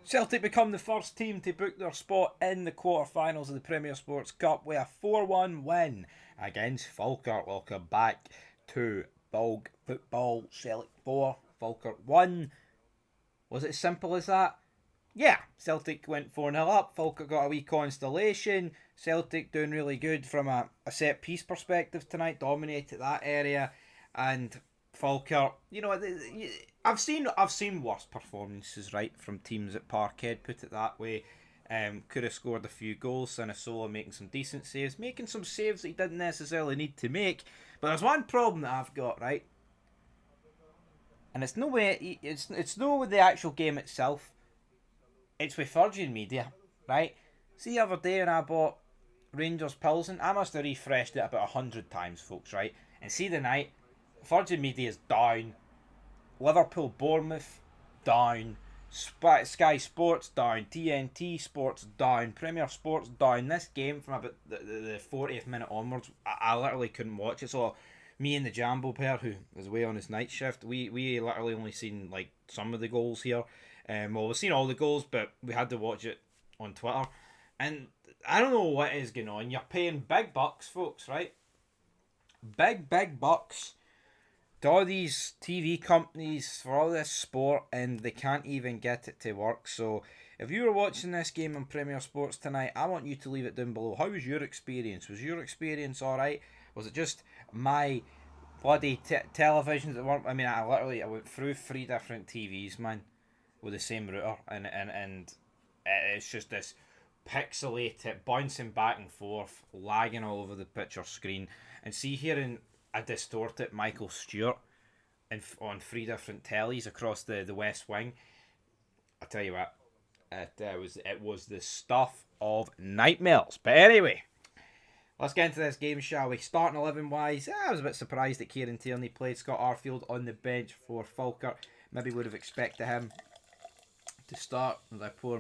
Celtic become the first team to book their spot in the quarter-finals of the Premier Sports Cup with a 4-1 win against Falkirk. Welcome back to Bog Football. Celtic 4, Falkirk 1. Was it as simple as that? Yeah, Celtic went 4-0 up. Falkirk got a wee constellation. Celtic doing really good from a set-piece perspective tonight. Dominated that area. And Falkirk, I've seen worse performances, right, from teams at Parkhead, put it that way. Could have scored a few goals. Sinasola making some decent saves, making some saves that he didn't necessarily need to make. But there's one problem that I've got, right, and it's no way. It's no with the actual game itself. It's with Virgin Media, right? See the other day when I bought Rangers Pilsen, I must have refreshed it about 100 times, folks, right? And see the night, Virgin Media is down. Liverpool Bournemouth down. Sky Sports down. TNT Sports down. Premier Sports down. This game from about the 40th minute onwards, I literally couldn't watch it. So me and the Jambo pair, who is away on his night shift, we literally only seen like some of the goals here. We've seen all the goals, but we had to watch it on Twitter. And I don't know what is going on. You're paying big bucks, folks, right? Big bucks to all these TV companies for all this sport, and they can't even get it to work. So if you were watching this game on Premier Sports tonight, I want you to leave it down below. How was your experience? Was your experience alright? Was it just my bloody televisions that weren't... I mean, I went through 3 different TVs, man, with the same router, and it's just this pixelated, bouncing back and forth, lagging all over the picture screen. And see, hearing a distorted Michael Stewart on 3 different tellies across the West Wing, I tell you what, it was the stuff of nightmares. But anyway, let's get into this game, shall we? Starting 11 wise, I was a bit surprised that Kieran Tierney played. Scott Arfield on the bench for Falkirk. Maybe would have expected him to start as I pour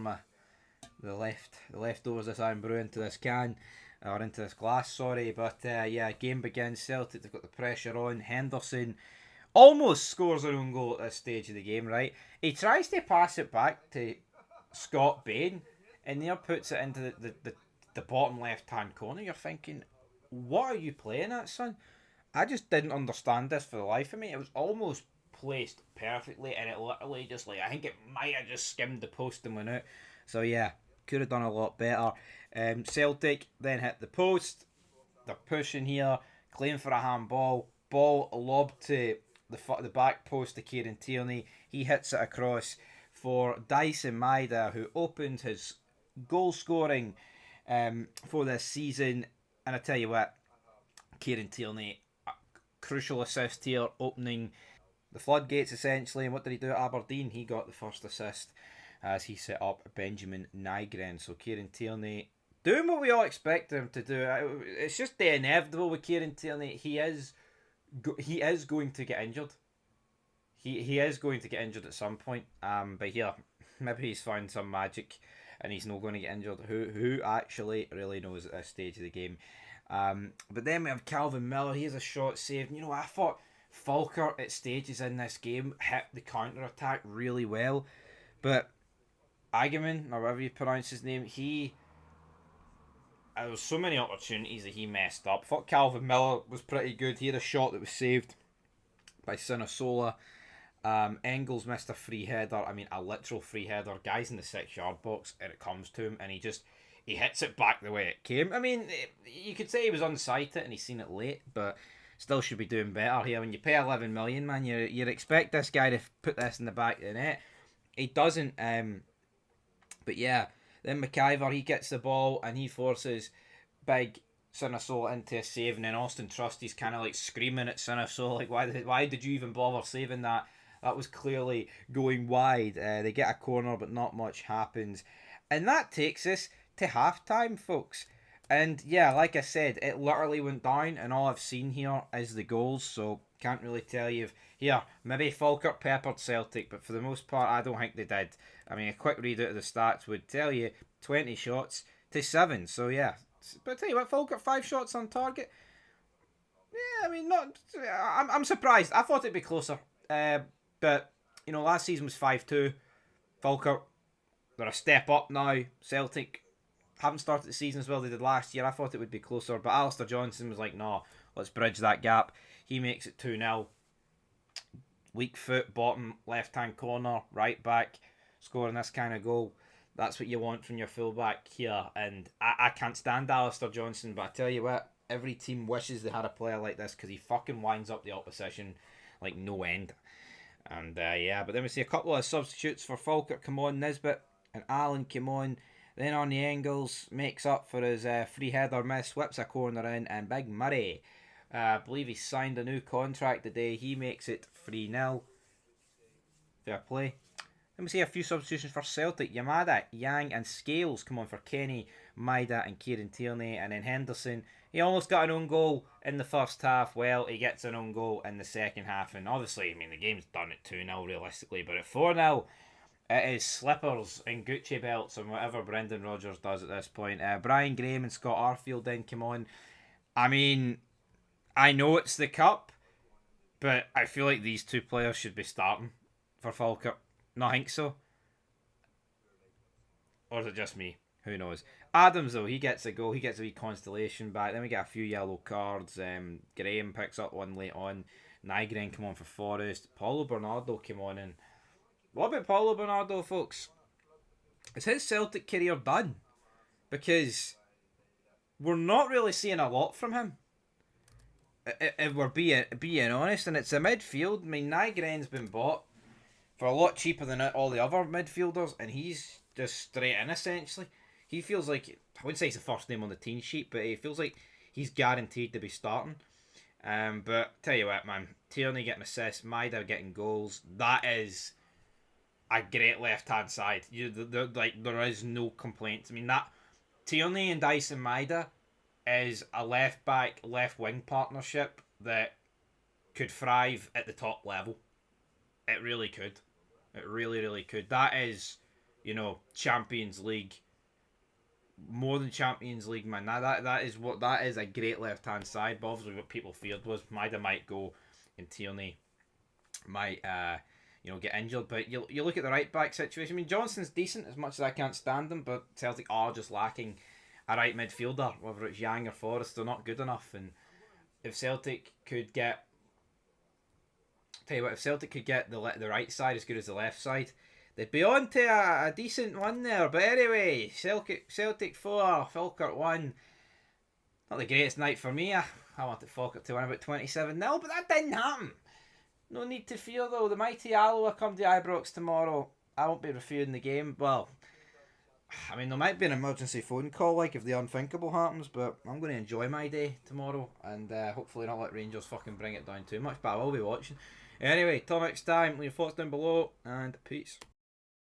the leftovers this iron brew into this can, or into this glass, sorry. But game begins. Celtic, they've got the pressure on. Henderson almost scores their own goal at this stage of the game, right? He tries to pass it back to Scott Bain, and there puts it into the bottom left hand corner. You're thinking, what are you playing at, son? I just didn't understand this for the life of me. It was almost placed perfectly, and it literally just, like, I think it might have just skimmed the post and went out. So yeah, could have done a lot better. Celtic then hit the post. They're pushing here, claim for a handball. Ball lobbed to the back post to Kieran Tierney. He hits it across for Dyson Maeda, who opened his goal scoring for this season. And I tell you what, Kieran Tierney, a crucial assist here, opening the floodgates essentially. And what did he do at Aberdeen? He got the first assist as he set up Benjamin Nygren. So Kieran Tierney doing what we all expect him to do. It's just the inevitable with Kieran Tierney. He is going to get injured. He is going to get injured at some point. But here, maybe he's found some magic and he's not going to get injured. Who actually really knows at this stage of the game? But then we have Calvin Miller. He has a shot saved. You know, I thought Falkirk at stages in this game hit the counter attack really well, but Agaman, or whatever you pronounce his name, there was so many opportunities that he messed up. Thought Calvin Miller was pretty good. He had a shot that was saved by Sinasola. Engels missed a free header. I mean, a literal free header. Guy's in the 6-yard box and it comes to him and he hits it back the way it came. I mean, you could say he was unsighted and he's seen it late, but still should be doing better here. When you pay 11 million, man, you'd expect this guy to put this in the back of the net. He doesn't. But yeah, then McIver, he gets the ball and he forces big Sinasola into a save, and then Austin Trusty's kind of like screaming at Sinasola, like, why did you even bother saving that? That was clearly going wide. They get a corner, but not much happens. And that takes us to halftime, folks. And yeah, like I said, it literally went down, and all I've seen here is the goals, so can't really tell you. Here, maybe Falkirk peppered Celtic, but for the most part, I don't think they did. I mean, a quick read out of the stats would tell you 20 shots to 7. So yeah, but I tell you what, Falkirk 5 shots on target. Yeah, I mean, not. I'm surprised. I thought it'd be closer. But you know, last season was 5-2. Falkirk they're a step up now. Celtic haven't started the season as well as they did last year. I thought it would be closer, but Alistair Johnson was like, no, let's bridge that gap. He makes it 2-0. Weak foot, bottom left-hand corner, right back, scoring this kind of goal. That's what you want from your fullback here. And I can't stand Alistair Johnson, but I tell you what, every team wishes they had a player like this because he fucking winds up the opposition like no end. And yeah, but then we see a couple of substitutes for Falkirk come on. Nisbet and Allen came on. Then on the Engels makes up for his free header miss, whips a corner in, and Big Murray, I believe he signed a new contract today. He makes it 3-0. Fair play. Then we see a few substitutions for Celtic. Yamada, Yang and Scales come on for Kenny, Maida and Kieran Tierney. And then Henderson, he almost got an own goal in the first half. Well, he gets an own goal in the second half. And obviously, I mean, the game's done at 2-0 realistically. But at 4-0, it is slippers and Gucci belts and whatever Brendan Rodgers does at this point. Brian Graham and Scott Arfield then come on. I mean, I know it's the cup, but I feel like these two players should be starting for Falkirk. No, I think so. Or is it just me? Who knows? Adams, though, he gets a goal. He gets a wee constellation back. Then we get a few yellow cards. Graham picks up one late on. Nygren come on for Forest. Paulo Bernardo came on. And what about Paulo Bernardo, folks? Is his Celtic career done? Because we're not really seeing a lot from him. If we're being honest. And it's a midfield. I mean, Nygren's been bought for a lot cheaper than all the other midfielders, and he's just straight in, essentially. He feels like, I wouldn't say he's the first name on the team sheet, but he feels like he's guaranteed to be starting. But tell you what, man, Tierney getting assists, Maida getting goals, that is a great left-hand side. There is no complaints. I mean, that Tierney and Dyson Maida is a left-back, left-wing partnership that could thrive at the top level. It really could. It really, really could. That is, Champions League. More than Champions League, man. That is a great left hand side. But obviously, what people feared was Maida might go, and Tierney might, get injured. But you look at the right back situation. I mean, Johnson's decent as much as I can't stand him, but Celtic are just lacking a right midfielder. Whether it's Yang or Forrest, they're not good enough. And if Celtic could get if Celtic could get the right side as good as the left side, they'd be on to a decent one there. But anyway, Celtic 4, Falkirk 1. Not the greatest night for me. I wanted Falkirk to win about 27-0, but that didn't happen. No need to fear though. The mighty Alloa come to Ibrox tomorrow. I won't be reviewing the game. Well, I mean, there might be an emergency phone call, like if the unthinkable happens, but I'm going to enjoy my day tomorrow and hopefully not let Rangers fucking bring it down too much, but I will be watching. Anyway, till next time, leave your thoughts down below, and peace.